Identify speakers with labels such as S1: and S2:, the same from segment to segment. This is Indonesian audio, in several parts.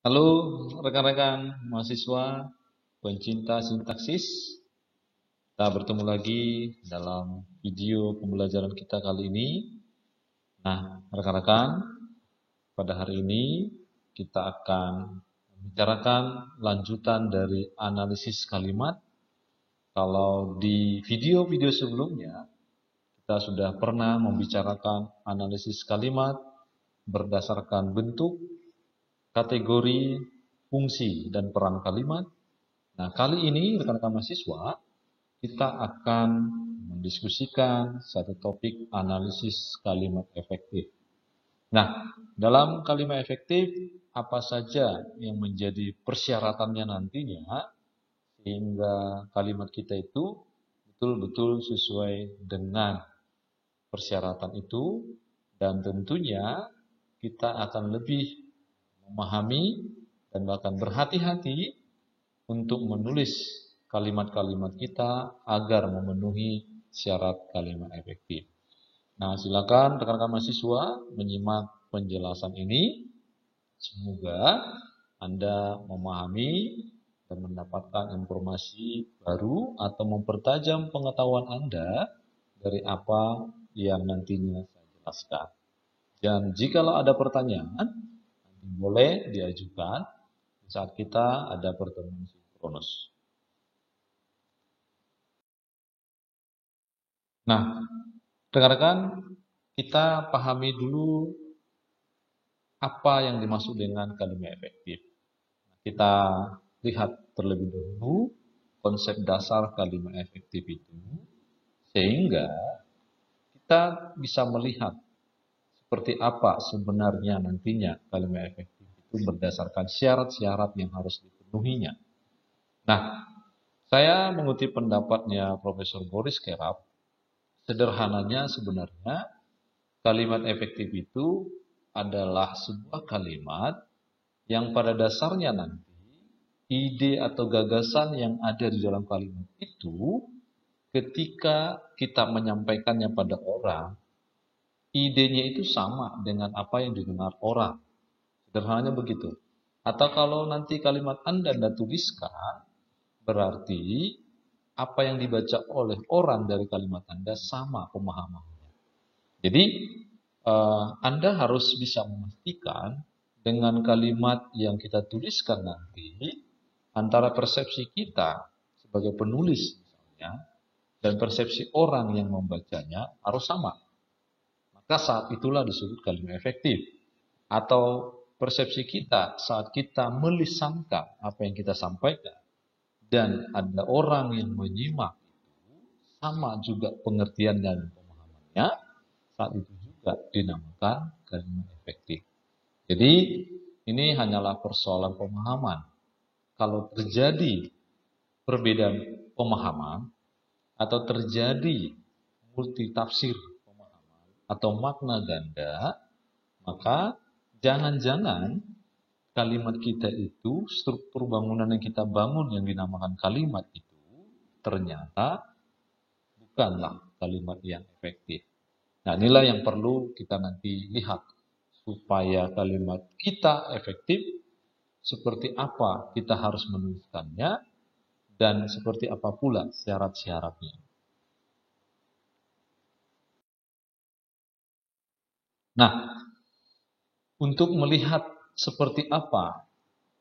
S1: Halo rekan-rekan mahasiswa pencinta sintaksis. Kita bertemu lagi dalam video pembelajaran kita kali ini. Nah, rekan-rekan, pada hari ini kita akan membicarakan lanjutan dari analisis kalimat. Kalau di video-video sebelumnya kita sudah pernah membicarakan analisis kalimat berdasarkan bentuk, kategori, fungsi, dan peran kalimat. Nah, kali ini rekan-rekan mahasiswa, kita akan mendiskusikan satu topik analisis kalimat efektif. Nah, dalam kalimat efektif, apa saja yang menjadi persyaratannya nantinya, sehingga kalimat kita itu betul-betul sesuai dengan persyaratan itu, dan tentunya kita akan lebih memahami dan bahkan berhati-hati untuk menulis kalimat-kalimat kita agar memenuhi syarat kalimat efektif. Nah, silakan rekan-rekan mahasiswa menyimak penjelasan ini. Semoga Anda memahami dan mendapatkan informasi baru atau mempertajam pengetahuan Anda dari apa yang nantinya saya jelaskan. Dan jikalau ada pertanyaan, boleh diajukan saat kita ada pertemuan sinkronus. Nah, rekan-rekan, kita pahami dulu apa yang dimaksud dengan kalimat efektif. Kita lihat terlebih dahulu konsep dasar kalimat efektif itu, sehingga kita bisa melihat seperti apa sebenarnya nantinya kalimat efektif itu berdasarkan syarat-syarat yang harus dipenuhinya. Nah, saya mengutip pendapatnya Profesor Boris Kerap. Sederhananya sebenarnya kalimat efektif itu adalah sebuah kalimat yang pada dasarnya nanti ide atau gagasan yang ada di dalam kalimat itu ketika kita menyampaikannya pada orang, idenya itu sama dengan apa yang didengar orang. Sederhananya begitu. Atau kalau nanti kalimat Anda tuliskan, berarti apa yang dibaca oleh orang dari kalimat Anda sama pemahamannya. Jadi Anda harus bisa memastikan dengan kalimat yang kita tuliskan nanti antara persepsi kita sebagai penulis misalnya dan persepsi orang yang membacanya harus sama. Maka saat itulah disebut kalimat efektif. Atau persepsi kita saat kita melisankan apa yang kita sampaikan dan ada orang yang menyimak sama juga pengertian dan pemahamannya, saat itu juga dinamakan kalimat efektif. Jadi ini hanyalah persoalan pemahaman. Kalau terjadi perbedaan pemahaman atau terjadi multitafsir pemahaman atau makna ganda, maka jangan-jangan kalimat kita itu, struktur bangunan yang kita bangun yang dinamakan kalimat itu, ternyata bukanlah kalimat yang efektif. Nah, inilah yang perlu kita nanti lihat. Supaya kalimat kita efektif, seperti apa kita harus menuliskannya, dan seperti apa pula syarat-syaratnya. Nah, untuk melihat seperti apa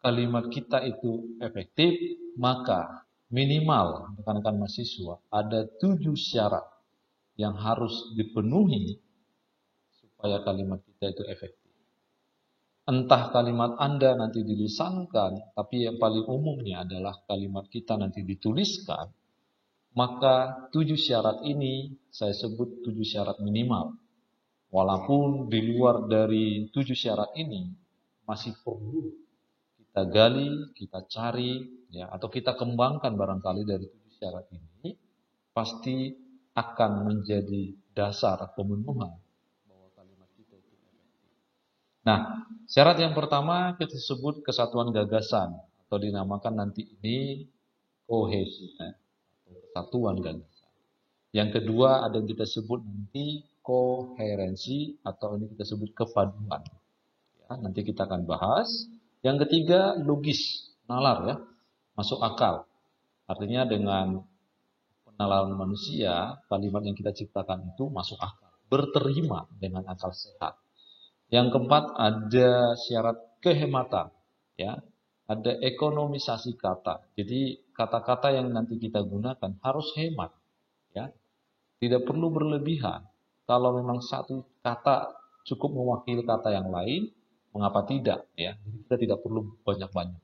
S1: kalimat kita itu efektif, maka minimal rekan-rekan mahasiswa ada 7 syarat yang harus dipenuhi supaya kalimat kita itu efektif. Entah kalimat Anda nanti dilisankan, tapi yang paling umumnya adalah kalimat kita nanti dituliskan, maka 7 syarat ini saya sebut 7 syarat minimal. Walaupun di luar dari 7 syarat ini masih perlu kita gali, kita cari, ya, atau kita kembangkan barangkali dari 7 syarat ini, pasti akan menjadi dasar pemenuhan bahwa kalimat kita itu efektif. Nah, syarat yang pertama kita sebut kesatuan gagasan atau dinamakan nanti ini kohesi, atau kesatuan gagasan. Yang kedua ada yang kita sebut nanti koherensi atau ini kita sebut kepaduan. Ya, nanti kita akan bahas. Yang ketiga, logis, nalar ya, masuk akal. Artinya dengan penalaran manusia, kalimat yang kita ciptakan itu masuk akal, berterima dengan akal sehat. Yang keempat, ada syarat kehematan, ya, ada ekonomisasi kata. Jadi kata-kata yang nanti kita gunakan harus hemat, ya, tidak perlu berlebihan. Kalau memang satu kata cukup mewakili kata yang lain, mengapa tidak, ya? Jadi kita tidak perlu banyak-banyak.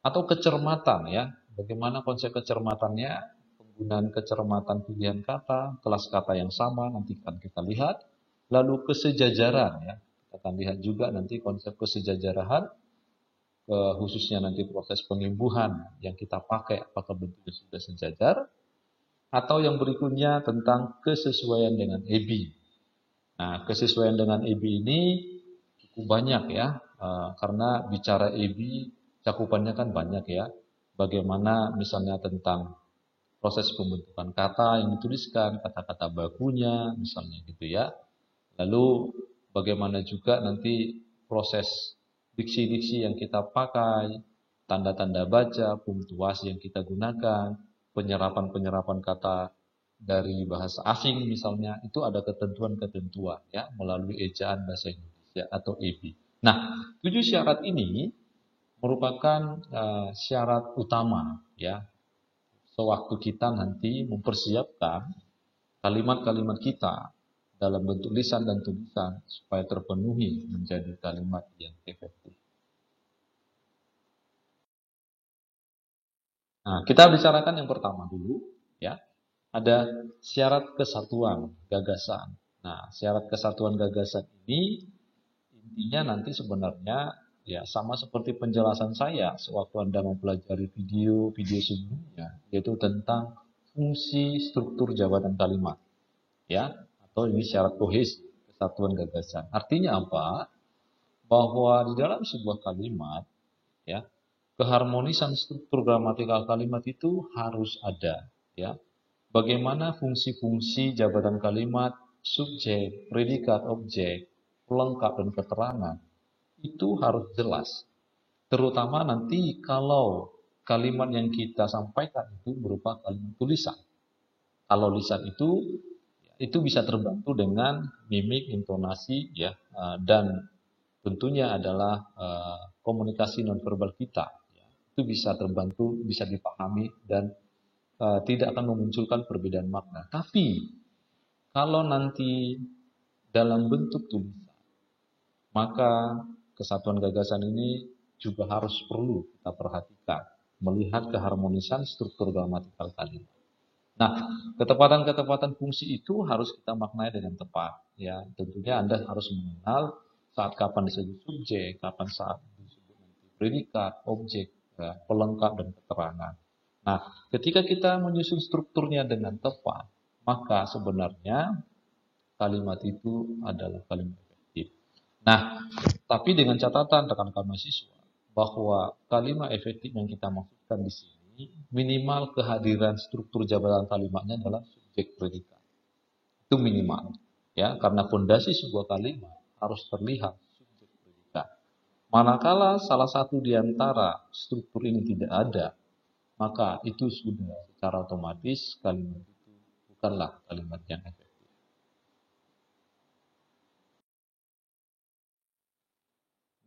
S1: Atau kecermatan, ya, bagaimana konsep kecermatannya? Penggunaan kecermatan pilihan kata, kelas kata yang sama nanti akan kita lihat. Lalu kesejajaran, ya, kita akan lihat juga nanti konsep kesejajarahan, khususnya nanti proses penyembuhan yang kita pakai apakah bentuknya sudah sejajar, atau yang berikutnya tentang kesesuaian dengan EBI. Nah, kesesuaian dengan EBI ini cukup banyak ya, karena bicara EBI cakupannya kan banyak ya. Bagaimana misalnya tentang proses pembentukan kata yang dituliskan, kata-kata bakunya misalnya gitu ya. Lalu bagaimana juga nanti proses diksi-diksi yang kita pakai, tanda-tanda baca, punktuasi yang kita gunakan, penyerapan-penyerapan kata dari bahasa asing misalnya, itu ada ketentuan-ketentuan ya melalui ejaan bahasa Indonesia atau EB. Nah, 7 syarat ini merupakan syarat utama ya sewaktu kita nanti mempersiapkan kalimat-kalimat kita dalam bentuk lisan dan tulisan supaya terpenuhi menjadi kalimat yang efektif. Nah, kita bicarakan yang pertama dulu, ya. Ada syarat kesatuan gagasan. Nah, syarat kesatuan gagasan ini intinya nanti sebenarnya ya sama seperti penjelasan saya sewaktu Anda mempelajari video sebelumnya, yaitu tentang fungsi struktur jabatan kalimat, ya. Atau ini syarat kohesi, kesatuan gagasan. Artinya apa? Bahwa di dalam sebuah kalimat, ya, keharmonisan struktur gramatikal kalimat itu harus ada, ya. Bagaimana fungsi-fungsi jabatan kalimat, subjek, predikat, objek, pelengkap dan keterangan itu harus jelas. Terutama nanti kalau kalimat yang kita sampaikan itu berupa kalimat tulisan. Kalau lisan itu bisa terbantu dengan mimik, intonasi, ya, dan tentunya adalah komunikasi nonverbal kita. Ya. Itu bisa terbantu, bisa dipahami dan tidak akan memunculkan perbedaan makna. Tapi kalau nanti dalam bentuk tulisan, maka kesatuan gagasan ini juga harus perlu kita perhatikan, melihat keharmonisan struktur gramatikal kalimat. Nah, ketepatan-ketepatan fungsi itu harus kita maknai dengan tepat. Ya, tentunya Anda harus mengenal saat kapan disebut subjek, kapan saat disebut nanti predikat, objek, ya, pelengkap dan keterangan. Nah, ketika kita menyusun strukturnya dengan tepat, maka sebenarnya kalimat itu adalah kalimat efektif. Nah, tapi dengan catatan rekan-rekan mahasiswa bahwa kalimat efektif yang kita maksudkan di sini minimal kehadiran struktur jabatan kalimatnya adalah subjek predikat. Itu minimal, ya, karena fondasi sebuah kalimat harus terlihat subjek predikat. Manakala salah satu di antara struktur ini tidak ada, maka itu sudah secara otomatis kalimat itu bukanlah kalimat yang efektif.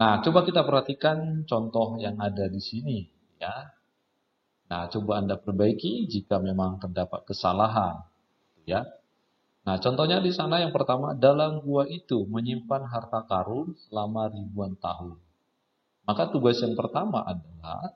S1: Nah, coba kita perhatikan contoh yang ada di sini, ya. Nah, coba Anda perbaiki jika memang terdapat kesalahan, ya. Nah, contohnya di sana yang pertama, dalam gua itu menyimpan harta karun selama ribuan tahun. Maka tugas yang pertama adalah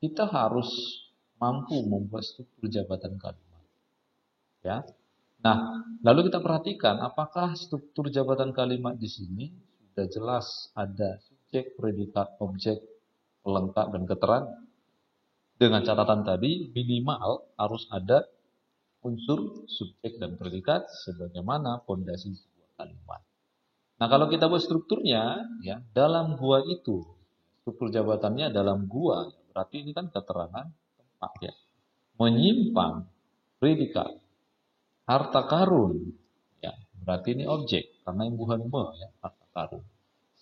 S1: kita harus mampu membuat struktur jabatan kalimat, ya. Nah, lalu kita perhatikan apakah struktur jabatan kalimat di sini sudah jelas ada subjek, predikat, objek, pelengkap dan keterangan. Dengan catatan tadi minimal harus ada unsur subjek dan predikat sebagaimana fondasi sebuah kalimat. Nah, kalau kita buat strukturnya, ya, dalam gua itu, struktur jabatannya dalam gua, berarti ini kan keterangan tempat, ya. Menyimpan predikat, harta karun, ya, berarti ini objek karena imbuhan me, ya, harta karun.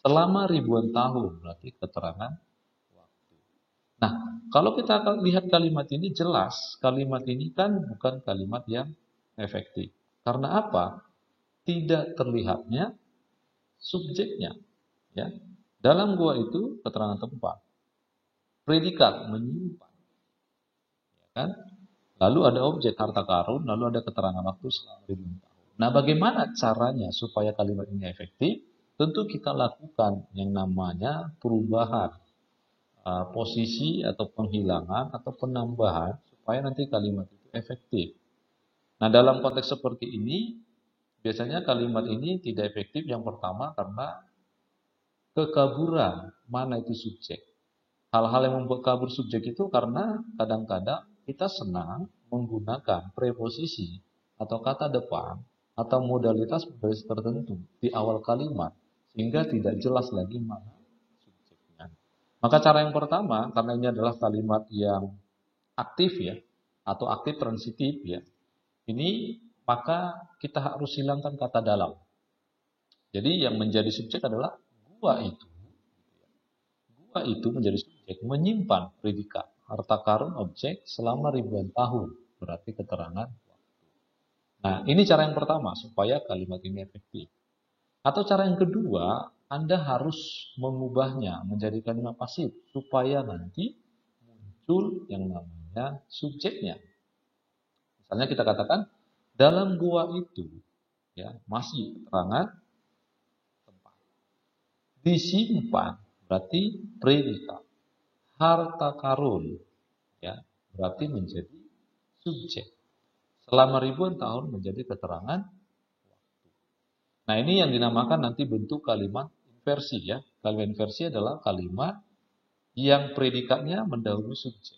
S1: selama ribuan tahun, berarti keterangan waktu. Nah, kalau kita akan lihat kalimat ini jelas, kalimat ini kan bukan kalimat yang efektif. Karena apa? Tidak terlihatnya subjeknya. Ya. Dalam gua itu keterangan tempat, predikat menyimpan, ya kan? Lalu ada objek harta karun, lalu ada keterangan waktu selama ribuan tahun. Nah, bagaimana caranya supaya kalimat ini efektif? Tentu kita lakukan yang namanya perubahan posisi atau penghilangan atau penambahan supaya nanti kalimat itu efektif. Nah, dalam konteks seperti ini, biasanya kalimat ini tidak efektif yang pertama karena kekaburan mana itu subjek. Hal-hal yang membuat kabur subjek itu karena kadang-kadang kita senang menggunakan preposisi atau kata depan atau modalitas tertentu di awal kalimat sehingga tidak jelas lagi mana subjeknya. Maka cara yang pertama, karena ini adalah kalimat yang aktif ya atau aktif transitif ya, ini maka kita harus hilangkan kata dalam. Jadi yang menjadi subjek adalah gua itu. Gua itu menjadi subjek menyimpan predikat harta karun objek selama ribuan tahun, berarti keterangan. Nah, ini cara yang pertama supaya kalimat ini efektif. Atau cara yang kedua, Anda harus mengubahnya menjadi kalimat pasif supaya nanti muncul yang namanya subjeknya. Misalnya kita katakan dalam gua itu ya masih keterangan tempat. Disimpan berarti predikat. Harta karun ya berarti menjadi subjek. Selama ribuan tahun menjadi keterangan. Nah, ini yang dinamakan nanti bentuk kalimat inversi ya. Kalimat inversi adalah kalimat yang predikatnya mendahului subjek.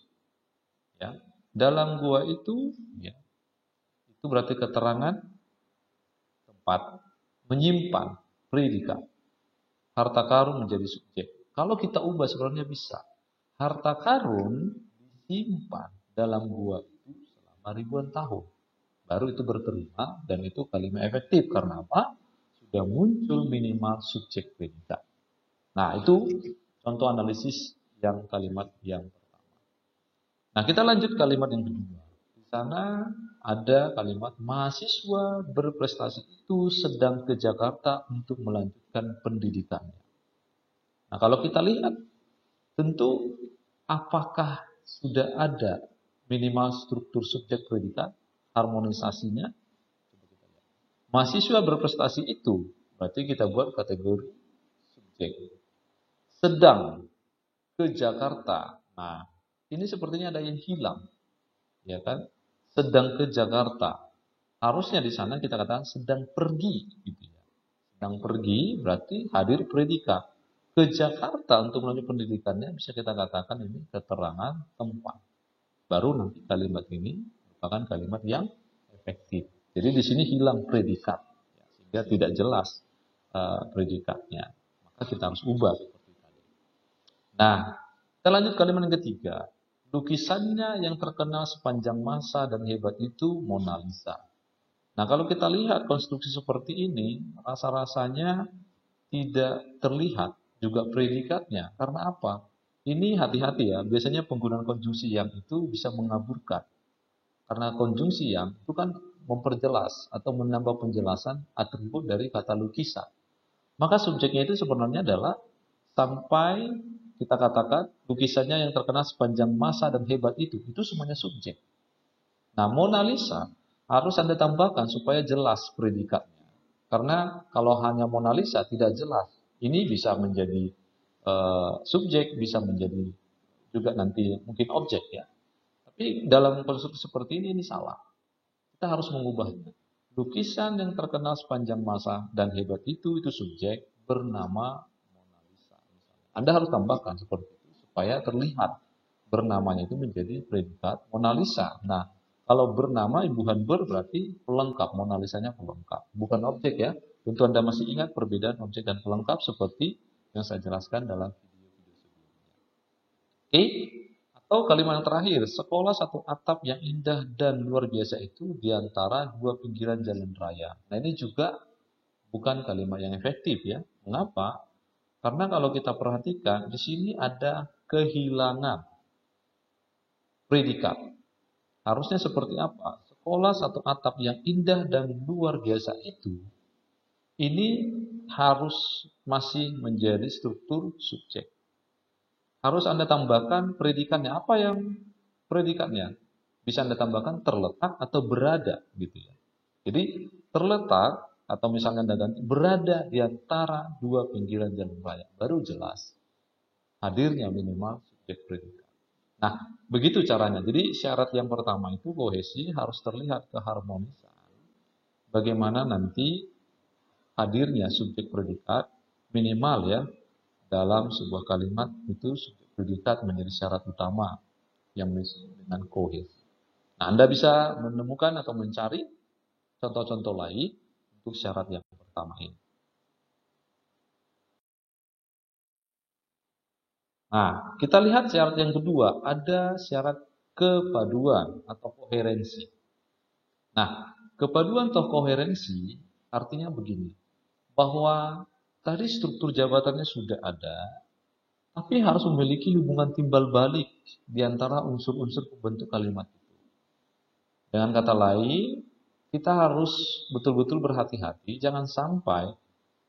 S1: Ya. Dalam gua itu ya, itu berarti keterangan tempat menyimpan predikat. Harta karun menjadi subjek. Kalau kita ubah sebenarnya bisa. Harta karun disimpan dalam gua itu selama ribuan tahun. Baru itu berterima dan itu kalimat efektif. Karena apa? Sudah muncul minimal subjek predikat. Nah, itu contoh analisis yang kalimat yang pertama. Nah, kita lanjut kalimat yang kedua. Di sana ada kalimat mahasiswa berprestasi itu sedang ke Jakarta untuk melanjutkan pendidikannya. Nah, kalau kita lihat, tentu apakah sudah ada minimal struktur subjek predikat, harmonisasinya? Mahasiswa berprestasi itu, berarti kita buat kategori subjek. Sedang ke Jakarta. Nah, ini sepertinya ada yang hilang. Ya kan? Sedang ke Jakarta. Harusnya di sana kita katakan sedang pergi. Gitu ya. Sedang pergi berarti hadir predikat. Ke Jakarta untuk melanjutkan pendidikannya bisa kita katakan ini keterangan tempat. Baru nanti kalimat ini merupakan kalimat yang efektif. Jadi di sini hilang predikat, ya, sehingga tidak jelas predikatnya. Maka kita harus ubah seperti tadi. Nah, kita lanjut kalimat yang ketiga. Lukisannya yang terkenal sepanjang masa dan hebat itu Mona Lisa. Nah, kalau kita lihat konstruksi seperti ini, rasa-rasanya tidak terlihat juga predikatnya. Karena apa? Ini hati-hati ya, biasanya penggunaan konjungsi yang itu bisa mengaburkan. Karena konjungsi yang itu kan memperjelas atau menambah penjelasan atribut dari kata lukisan. Maka subjeknya itu sebenarnya adalah sampai kita katakan lukisannya yang terkenal sepanjang masa dan hebat itu semuanya subjek. Nah, Mona Lisa harus Anda tambahkan supaya jelas predikatnya. Karena kalau hanya Mona Lisa tidak jelas, ini bisa menjadi subjek, bisa menjadi juga nanti mungkin objek ya. Tapi dalam konstruksi seperti ini salah. Kita harus mengubahnya. Lukisan yang terkenal sepanjang masa dan hebat itu subjek bernama Mona Lisa. Anda harus tambahkan seperti itu supaya terlihat bernamanya itu menjadi predikat Mona Lisa. Nah, kalau bernama ibuhan berarti pelengkap, Mona Lisanya pelengkap, bukan objek ya. Tentu Anda masih ingat perbedaan objek dan pelengkap seperti yang saya jelaskan dalam video-video sebelumnya. Oke. Atau kalimat yang terakhir, sekolah satu atap yang indah dan luar biasa itu di antara dua pinggiran jalan raya. Nah, ini juga bukan kalimat yang efektif ya. Mengapa? Karena kalau kita perhatikan, di sini ada kehilangan predikat. Harusnya seperti apa? Sekolah satu atap yang indah dan luar biasa itu, ini harus masih menjadi struktur subjek. Harus Anda tambahkan predikatnya. Apa yang predikatnya? Bisa Anda tambahkan terletak atau berada gitu ya. Jadi terletak atau misalnya Anda ganti berada di antara dua pinggiran jalan raya. Baru jelas hadirnya minimal subjek predikat. Nah, begitu caranya. Jadi syarat yang pertama itu kohesi harus terlihat keharmonisan. Bagaimana nanti hadirnya subjek predikat minimal ya dalam sebuah kalimat itu subjek predikat menjadi syarat utama yang disebut dengan kohesi. Nah, Anda bisa menemukan atau mencari contoh-contoh lain untuk syarat yang pertama ini. Nah, kita lihat syarat yang kedua, ada syarat kepaduan atau koherensi. Nah, kepaduan atau koherensi artinya begini, bahwa tadi struktur jabatannya sudah ada, tapi harus memiliki hubungan timbal balik di antara unsur-unsur pembentuk kalimat itu. Dengan kata lain, kita harus betul-betul berhati-hati, jangan sampai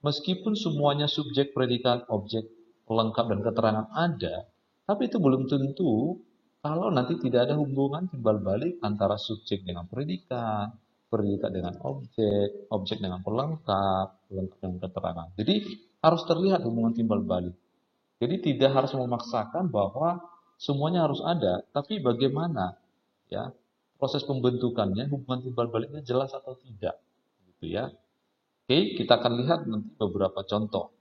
S1: meskipun semuanya subjek, predikat, objek, pelengkap, dan keterangan ada, tapi itu belum tentu kalau nanti tidak ada hubungan timbal balik antara subjek dengan predikat, predikat dengan objek, objek dengan pelengkap, pelengkap dengan keterangan. Jadi harus terlihat hubungan timbal balik. Jadi tidak harus memaksakan bahwa semuanya harus ada, tapi bagaimana ya proses pembentukannya, hubungan timbal baliknya jelas atau tidak, gitu ya. Oke, kita akan lihat nanti beberapa contoh.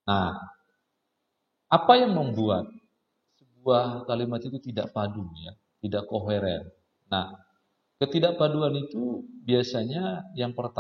S1: Nah, apa yang membuat sebuah kalimat itu tidak padu ya, tidak koheren? Nah, ketidakpaduan itu biasanya yang pertama